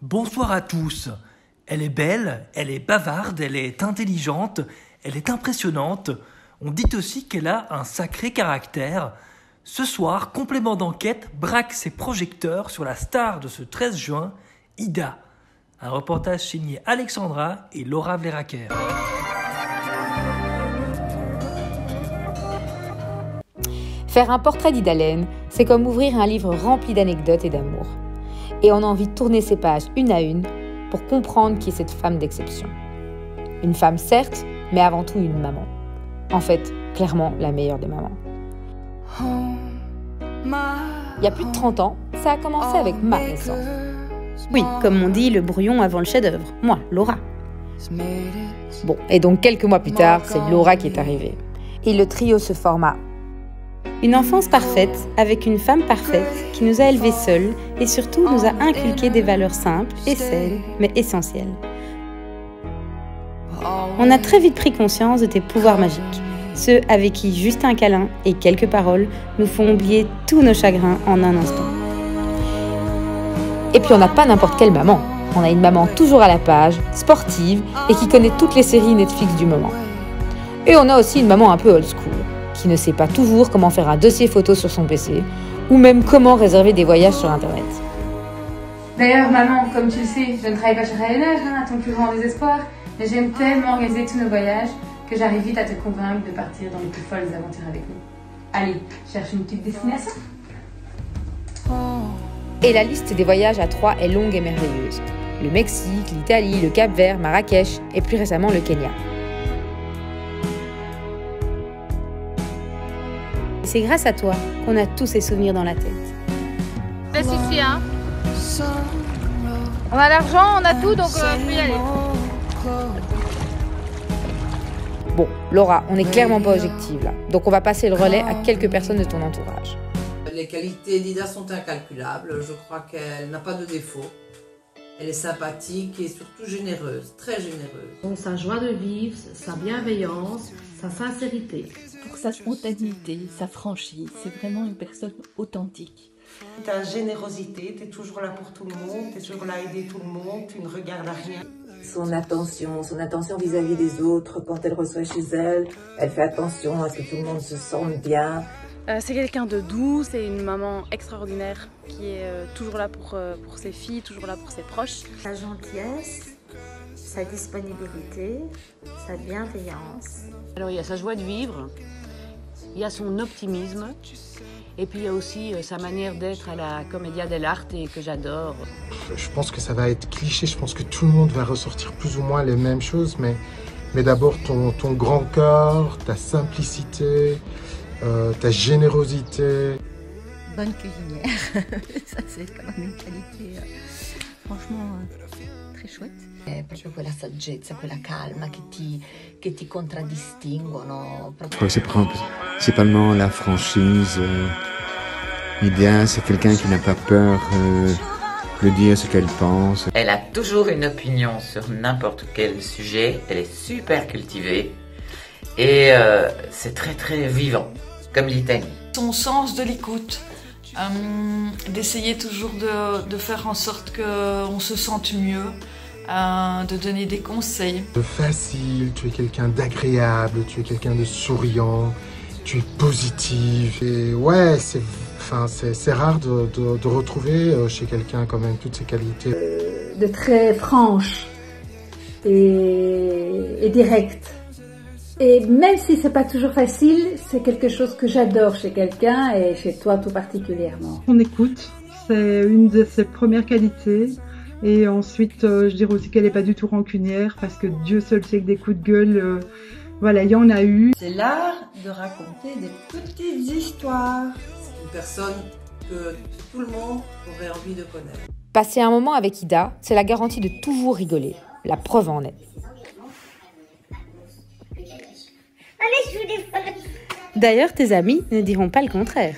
Bonsoir à tous. Elle est belle, elle est bavarde, elle est intelligente, elle est impressionnante. On dit aussi qu'elle a un sacré caractère. Ce soir, complément d'enquête braque ses projecteurs sur la star de ce 13 juin, Ida. Un reportage signé Alexandra et Laura Vleracker. Faire un portrait d'Ida Lane, c'est comme ouvrir un livre rempli d'anecdotes et d'amour. Et on a envie de tourner ces pages une à une pour comprendre qui est cette femme d'exception. Une femme certes, mais avant tout une maman. En fait, clairement la meilleure des mamans. Il y a plus de 30 ans, ça a commencé avec ma naissance. Oui, comme on dit, le brouillon avant le chef-d'œuvre. Moi, Laura. Bon, et donc quelques mois plus tard, c'est Laura qui est arrivée. Et le trio se forma. Une enfance parfaite, avec une femme parfaite, qui nous a élevés seuls et surtout nous a inculqué des valeurs simples et saines, mais essentielles. On a très vite pris conscience de tes pouvoirs magiques, ceux avec qui juste un câlin et quelques paroles nous font oublier tous nos chagrins en un instant. Et puis on n'a pas n'importe quelle maman. On a une maman toujours à la page, sportive et qui connaît toutes les séries Netflix du moment. Et on a aussi une maman un peu old school, qui ne sait pas toujours comment faire un dossier photo sur son PC, ou même comment réserver des voyages sur Internet. D'ailleurs, maman, comme tu le sais, je ne travaille pas chez Ryanair, à ton plus grand désespoir, mais j'aime tellement organiser tous nos voyages que j'arrive vite à te convaincre de partir dans les plus folles aventures avec nous. Allez, cherche une petite destination. Et la liste des voyages à 3 est longue et merveilleuse. Le Mexique, l'Italie, le Cap-Vert, Marrakech et plus récemment le Kenya. C'est grâce à toi qu'on a tous ces souvenirs dans la tête. Laisse ici, hein. On a l'argent, on a tout, donc je peux y aller. Bon, Laura, on n'est clairement pas objective là. Donc on va passer le relais à quelques personnes de ton entourage. Les qualités d'Ida sont incalculables. Je crois qu'elle n'a pas de défaut. Elle est sympathique et surtout généreuse, très généreuse. Sa joie de vivre, sa bienveillance, sa sincérité. Pour sa spontanéité, sa franchise, c'est vraiment une personne authentique. Ta générosité, tu es toujours là pour tout le monde, tu es toujours là à aider tout le monde, tu ne regardes à rien. Son attention vis-à-vis des autres, quand elle reçoit chez elle, elle fait attention à ce que tout le monde se sente bien. C'est quelqu'un de doux, c'est une maman extraordinaire qui est toujours là pour ses filles, toujours là pour ses proches. Sa gentillesse, sa disponibilité, sa bienveillance. Alors il y a sa joie de vivre, il y a son optimisme, et puis il y a aussi sa manière d'être à la Commedia dell'arte et que j'adore. Je pense que ça va être cliché, je pense que tout le monde va ressortir plus ou moins les mêmes choses, mais d'abord ton grand cœur, ta simplicité, ta générosité. Bonne cuisinière, ça c'est quand même une qualité franchement très chouette. È proprio quella saggezza, quella calma che ti contraddistinguono. Je crois que c'est principalement la franchise. Ida, c'est quelqu'un qui n'a pas peur de dire ce qu'elle pense. Elle a toujours une opinion sur n'importe quel sujet, elle est super cultivée et c'est très très vivant, comme l'Italie. Son sens de l'écoute, d'essayer toujours de faire en sorte qu'on se sente mieux, de donner des conseils. Facile, tu es quelqu'un d'agréable, tu es quelqu'un de souriant, tu es positive. Et ouais, c'est rare de retrouver chez quelqu'un quand même toutes ces qualités. De très franche et directe. Et même si c'est pas toujours facile, c'est quelque chose que j'adore chez quelqu'un et chez toi tout particulièrement. On écoute, c'est une de ses premières qualités. Et ensuite, je dirais aussi qu'elle n'est pas du tout rancunière parce que Dieu seul sait que des coups de gueule, voilà, il y en a eu. C'est l'art de raconter des petites histoires. C'est une personne que tout le monde aurait envie de connaître. Passer un moment avec Ida, c'est la garantie de toujours rigoler. La preuve en est. D'ailleurs, tes amis ne diront pas le contraire.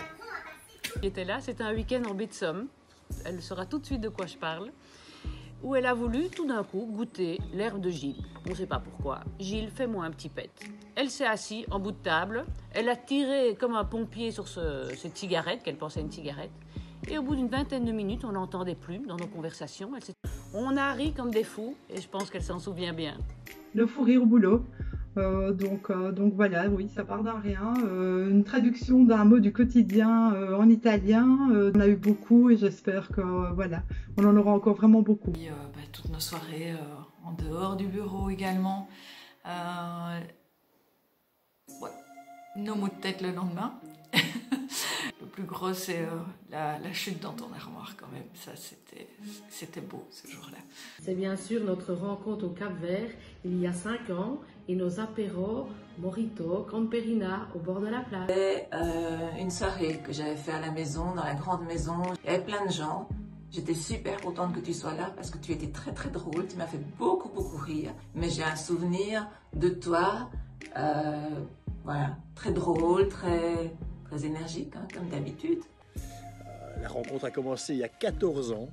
Elle était là, c'était un week-end en baie de Somme. Elle saura tout de suite de quoi je parle. Où elle a voulu tout d'un coup goûter l'herbe de Gilles. On ne sait pas pourquoi. Gilles, fais-moi un petit pet. Elle s'est assise en bout de table. Elle a tiré comme un pompier sur cette cigarette, qu'elle pensait une cigarette. Et au bout d'une vingtaine de minutes, on n'entendait plus dans nos conversations. On a ri comme des fous et je pense qu'elle s'en souvient bien. Le fou rire au boulot. Donc voilà, oui, ça part d'un rien. Une traduction d'un mot du quotidien en italien. On a eu beaucoup et j'espère que voilà, on en aura encore vraiment beaucoup. Et, toutes nos soirées en dehors du bureau également. Ouais. Nos mots de tête le lendemain. Le plus gros, c'est la chute dans ton armoire quand même. Ça, c'était beau ce jour-là. C'est bien sûr notre rencontre au Cap-Vert il y a 5 ans et nos apéros, mojito, camperina au bord de la plage. C'était une soirée que j'avais fait à la maison, dans la grande maison. Il y avait plein de gens. J'étais super contente que tu sois là parce que tu étais très très drôle. Tu m'as fait beaucoup rire. Mais j'ai un souvenir de toi, voilà, très drôle, très énergique, hein, comme d'habitude. La rencontre a commencé il y a 14 ans,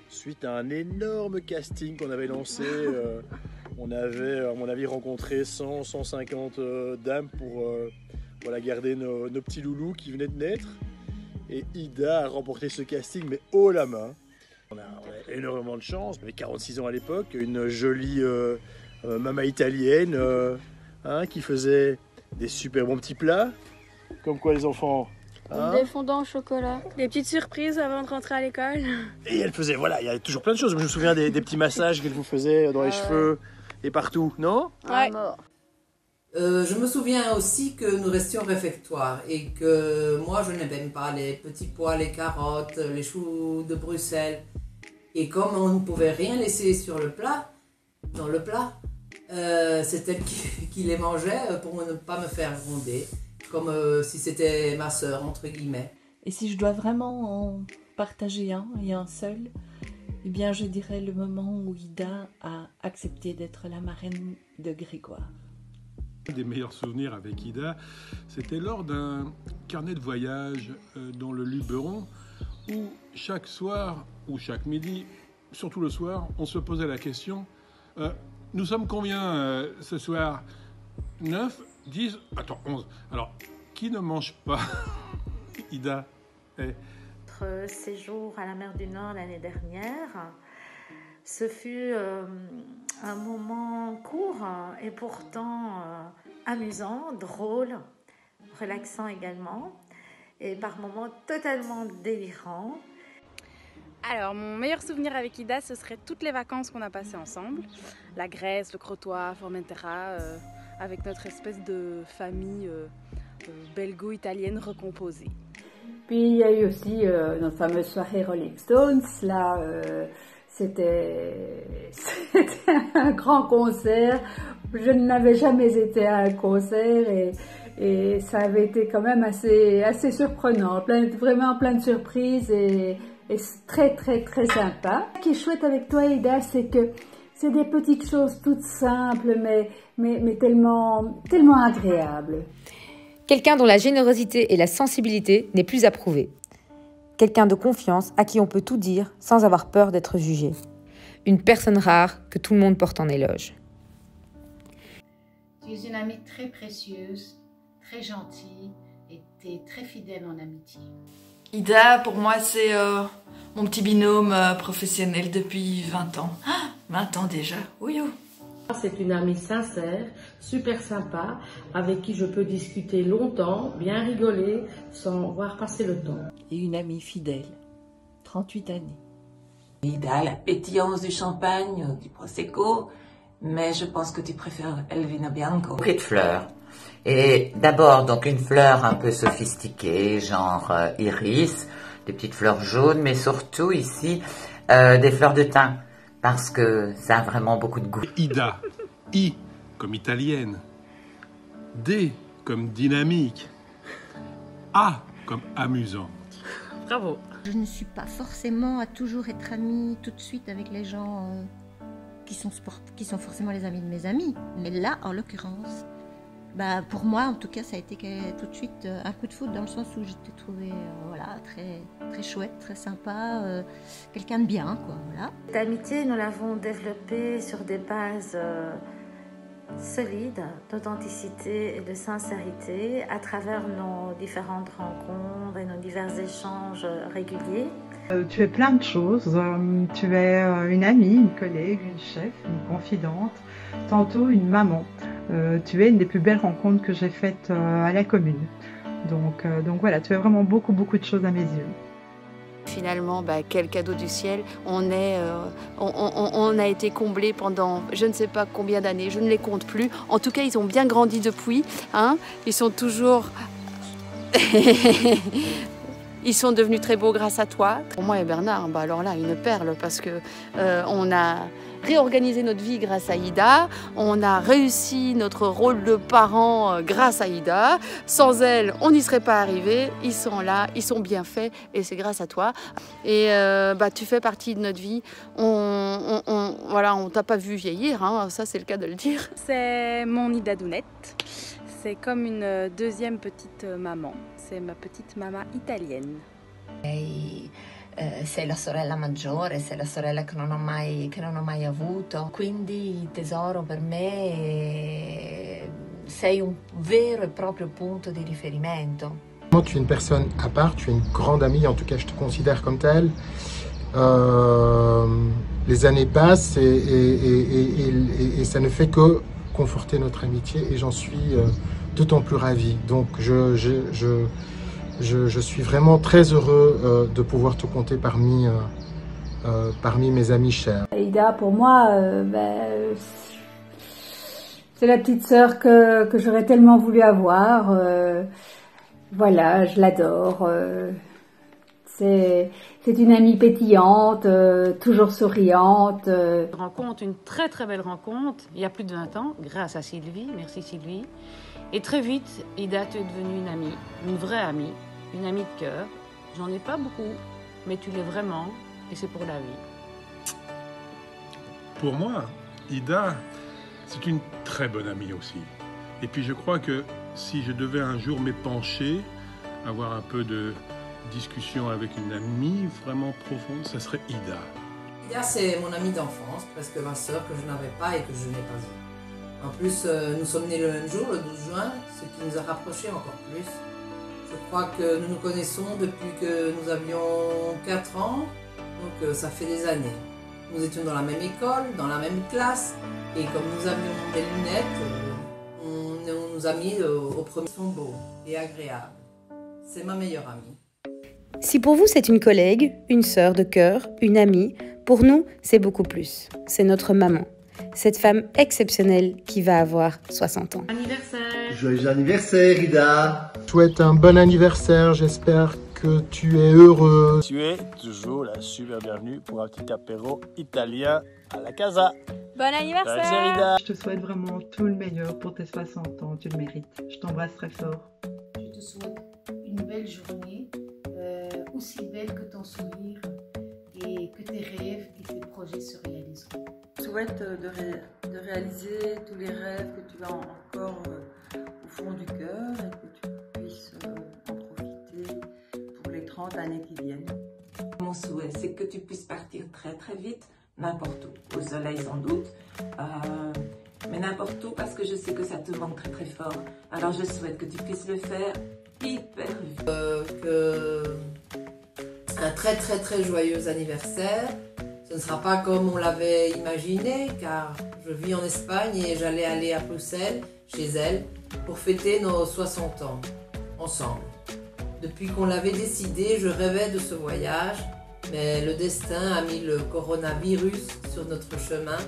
suite à un énorme casting qu'on avait lancé. On avait, à mon avis, rencontré 150 dames pour voilà, garder nos petits loulous qui venaient de naître. Et Ida a remporté ce casting, mais haut la main. On a énormément de chance. On avait 46 ans à l'époque, une jolie maman italienne hein, qui faisait des super bons petits plats. Comme quoi les enfants hein, des fondants au chocolat, des petites surprises avant de rentrer à l'école. Et elle faisait, voilà, il y a toujours plein de choses. Je me souviens des petits massages qu'elle vous faisait dans les cheveux et partout, non? Ouais. Je me souviens aussi que nous restions au réfectoire et que moi je n'aimais pas les petits pois, les carottes, les choux de Bruxelles. Et comme on ne pouvait rien laisser sur le plat, dans le plat, c'est elle qui les mangeait pour ne pas me faire gronder. Comme si c'était ma sœur, entre guillemets. Et si je dois vraiment en partager un, et un seul, eh bien je dirais le moment où Ida a accepté d'être la marraine de Grégoire. Un des meilleurs souvenirs avec Ida, c'était lors d'un carnet de voyage dans le Luberon, où chaque soir, ou chaque midi, surtout le soir, on se posait la question, nous sommes combien ce soir? 9, 10, attends, 11. Alors, qui ne mange pas Ida Notre séjour à la mer du Nord l'année dernière, ce fut un moment court et pourtant amusant, drôle, relaxant également, et par moments totalement délirant. Alors, mon meilleur souvenir avec Ida, ce serait toutes les vacances qu'on a passées ensemble. La Grèce, le Crotoy, Formentera, avec notre espèce de famille belgo-italienne recomposée. Puis il y a eu aussi notre fameuse soirée Rolling Stones. Là, c'était un grand concert. Je n'avais jamais été à un concert et ça avait été quand même assez surprenant, vraiment plein de surprises et très sympa. Ce qui est chouette avec toi, Ida, c'est que c'est des petites choses toutes simples, mais tellement agréables. Quelqu'un dont la générosité et la sensibilité n'est plus approuvée. Quelqu'un de confiance à qui on peut tout dire sans avoir peur d'être jugé. Une personne rare que tout le monde porte en éloge. Tu es une amie très précieuse, très gentille et tu es très fidèle en amitié. Ida, pour moi, c'est mon petit binôme professionnel depuis 20 ans. 20 ans déjà, ouillou. C'est une amie sincère, super sympa, avec qui je peux discuter longtemps, bien rigoler, sans voir passer le temps. Et une amie fidèle, 38 années. Ida, la pétillance du champagne, du prosecco, mais je pense que tu préfères El Vino Bianco. Bouquet de fleurs. Et d'abord, donc une fleur un peu sophistiquée, genre iris, des petites fleurs jaunes, mais surtout ici, des fleurs de thym. Parce que ça a vraiment beaucoup de goût. Ida, I comme italienne, D comme dynamique, A comme amusante. Bravo. Je ne suis pas forcément à toujours être amie tout de suite avec les gens qui sont forcément les amis de mes amis. Mais là, en l'occurrence, pour moi, en tout cas, ça a été tout de suite un coup de foudre dans le sens où je t'ai trouvé voilà, très chouette, très sympa, quelqu'un de bien, quoi, voilà. Cette amitié, nous l'avons développée sur des bases solides d'authenticité et de sincérité à travers nos différentes rencontres et nos divers échanges réguliers. Tu es plein de choses. Tu es une amie, une collègue, une chef, une confidente, tantôt une maman. Tu es une des plus belles rencontres que j'ai faites à la commune. Donc voilà, tu es vraiment beaucoup de choses à mes yeux. Finalement, quel cadeau du ciel. On a été comblés pendant je ne sais pas combien d'années, je ne les compte plus. En tout cas, ils ont bien grandi depuis. Hein. Ils sont toujours... Ils sont devenus très beaux grâce à toi. Pour moi et Bernard, alors là, une perle parce que on a réorganisé notre vie grâce à Ida. On a réussi notre rôle de parent grâce à Ida. Sans elle, on n'y serait pas arrivé. Ils sont là, ils sont bien faits et c'est grâce à toi. Et tu fais partie de notre vie. Voilà, on t'a pas vu vieillir, hein, ça c'est le cas de le dire. C'est mon Ida Dounette. C'est comme une deuxième petite maman. C'est ma petite maman italienne. Lei sei la sorella maggiore, sei la sorella che non ho mai avuto. Quindi tesoro per me sei un vero e proprio punto di riferimento. Tu es une personne à part, tu es une grande amie, en tout cas je te considère comme telle. Les années passent et ça ne fait que conforter notre amitié et j'en suis d'autant plus ravi. Donc je suis vraiment très heureux de pouvoir te compter parmi mes amis chers. Ida, pour moi, c'est la petite sœur que j'aurais tellement voulu avoir. Voilà, je l'adore. C'est une amie pétillante, toujours souriante. Une très très belle rencontre, il y a plus de 20 ans, grâce à Sylvie, merci Sylvie. Et très vite, Ida, tu es devenue une amie, une vraie amie, une amie de cœur. J'en ai pas beaucoup, mais tu l'es vraiment, et c'est pour la vie. Pour moi, Ida, c'est une très bonne amie aussi. Et puis je crois que si je devais un jour m'épancher, avoir un peu de discussion avec une amie vraiment profonde, ça serait Ida. Ida, c'est mon amie d'enfance, presque ma sœur que je n'avais pas et que je n'ai pas eue. En plus, nous sommes nés le même jour, le 12 juin, ce qui nous a rapprochés encore plus. Je crois que nous nous connaissons depuis que nous avions 4 ans, donc ça fait des années. Nous étions dans la même école, dans la même classe, et comme nous avions des lunettes, on nous a mis au premier. Ils sont beaux et agréables. C'est ma meilleure amie. Si pour vous c'est une collègue, une sœur de cœur, une amie, pour nous c'est beaucoup plus. C'est notre maman. Cette femme exceptionnelle qui va avoir 60 ans. Anniversaire! Joyeux anniversaire, Ida! Je souhaite un bon anniversaire, j'espère que tu es heureux. Tu es toujours la super bienvenue pour un petit apéro italien à la casa. Bon anniversaire! Ida. Je te souhaite vraiment tout le meilleur pour tes 60 ans, tu le mérites. Je t'embrasse très fort. Je te souhaite une belle journée, aussi belle que ton sourire et que tes rêves et tes projets se réaliseront. Je souhaite de réaliser tous les rêves que tu as encore au fond du cœur et que tu puisses en profiter pour les 30 années qui viennent. Mon souhait, c'est que tu puisses partir très très vite, n'importe où, au soleil sans doute, mais n'importe où parce que je sais que ça te manque très très fort. Alors je souhaite que tu puisses le faire hyper vite. Un très très très joyeux anniversaire. Ce ne sera pas comme on l'avait imaginé, car je vis en Espagne et j'allais aller à Bruxelles, chez elle, pour fêter nos 60 ans, ensemble. Depuis qu'on l'avait décidé, je rêvais de ce voyage, mais le destin a mis le coronavirus sur notre chemin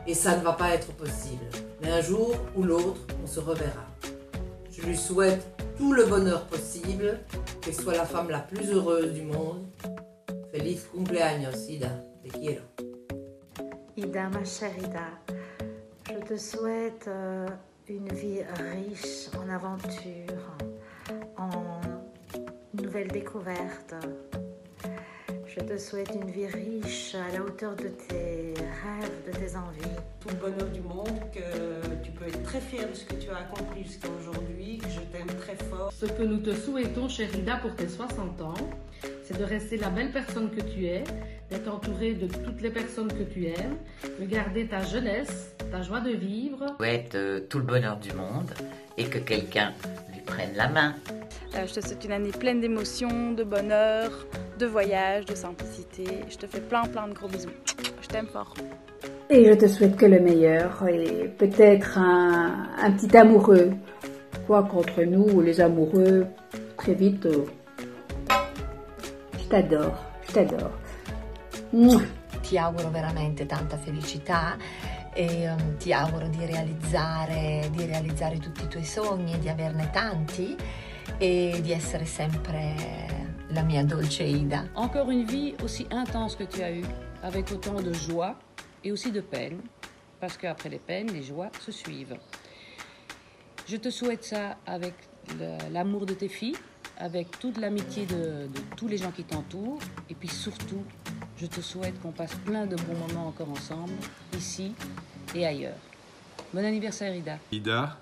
et ça ne va pas être possible. Mais un jour ou l'autre, on se reverra. Je lui souhaite tout le bonheur possible, qu'elle soit la femme la plus heureuse du monde. Feliz cumpleaños, Ida, te quiero. Ida, ma chère Ida, je te souhaite une vie riche en aventures, en nouvelles découvertes. Je te souhaite une vie riche à la hauteur de tes rêves, de tes envies. Tout le bonheur du monde, que tu peux être très fière de ce que tu as accompli jusqu'à aujourd'hui, que je t'aime très fort. Ce que nous te souhaitons, chère Ida, pour tes 60 ans, c'est de rester la belle personne que tu es, d'être entouré de toutes les personnes que tu aimes, de garder ta jeunesse, ta joie de vivre. Je souhaite tout le bonheur du monde et que quelqu'un lui prenne la main. Je te souhaite une année pleine d'émotions, de bonheur, de voyage, de simplicité. Je te fais plein de gros bisous. Je t'aime fort. Et je te souhaite que le meilleur et peut-être un petit amoureux. Quoi qu'entre nous, les amoureux, très vite, je t'adore, je t'adore. Ti auguro veramente tanta felicità e ti auguro di realizzare tutti i tuoi sogni, di averne tanti e di essere sempre la mia dolce Ida. Encore une vie aussi intense que tu as eue, avec autant de joie et aussi de peine, parce qu'après les peines, les joies se suivent. Je te souhaite ça avec l'amour de tes filles, avec toute l'amitié de tous les gens qui t'entourent, et puis surtout, je te souhaite qu'on passe plein de bons moments encore ensemble, ici et ailleurs. Bon anniversaire, Ida. Ida,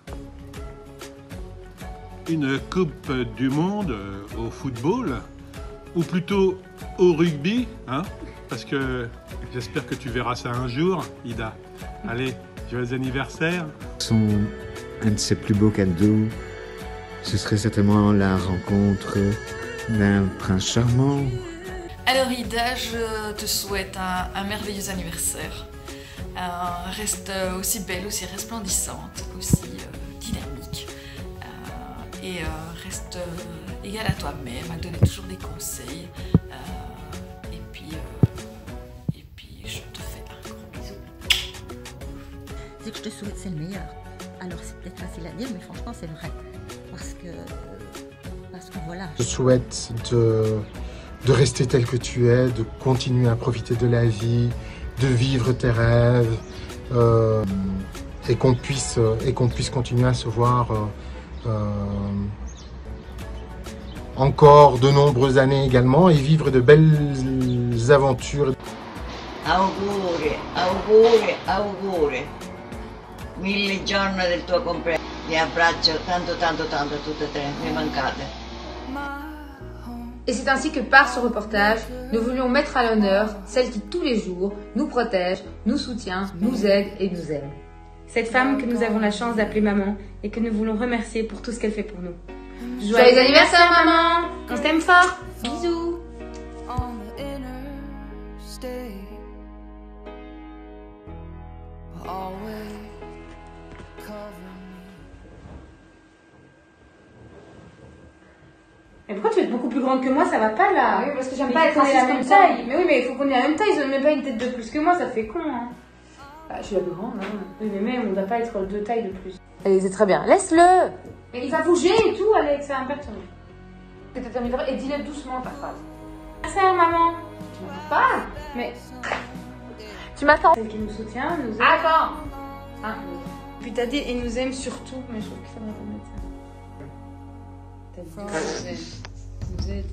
une Coupe du Monde au football, ou plutôt au rugby, hein, parce que j'espère que tu verras ça un jour, Ida. Allez, joyeux anniversaire. Un de ses plus beaux cadeaux, ce serait certainement la rencontre d'un prince charmant. Alors Ida, je te souhaite un merveilleux anniversaire. Reste aussi belle, aussi resplendissante, aussi dynamique. Et reste égale à toi-même, à donner toujours des conseils. Et puis je te fais un gros bisou. Ce que je te souhaite, c'est le meilleur. Alors c'est peut-être facile à dire, mais franchement c'est vrai. Parce que voilà. Je souhaite de rester tel que tu es, de continuer à profiter de la vie, de vivre tes rêves, et qu'on puisse continuer à se voir encore de nombreuses années également et vivre de belles aventures. Auguri, auguri, auguri. 1000 giorni del tuo compleanno. Vi abbraccio tanto tutte e tre, mi mancate. Et c'est ainsi que par ce reportage, nous voulions mettre à l'honneur celle qui tous les jours nous protège, nous soutient, nous aide et nous aime. Cette femme que nous avons la chance d'appeler maman et que nous voulons remercier pour tout ce qu'elle fait pour nous. Joyeux anniversaire maman! On t'aime fort! Bisous! Mais pourquoi tu es beaucoup plus grande que moi, ça va pas là? Oui, parce que j'aime pas être assise la même taille. Mais oui, mais il faut qu'on ait la même taille, ils ont même pas une tête de plus que moi, ça fait con, hein. Bah, je suis la plus grande, hein. Oui, mais même, on doit pas être deux tailles de plus. Allez, c'est très bien, laisse-le! Mais il va bouger et tout, Alex, ça va pas tourner. C'était terminé et dis-le doucement ta phrase. Merci, maman! Tu m'entends pas? Mais. Tu m'attends? Celle qui nous soutient, nous aime. Attends! Ah, oui. Puis t'as dit, et nous aime surtout, mais je trouve que ça va pas mettre ça. T'as dit, nous aide.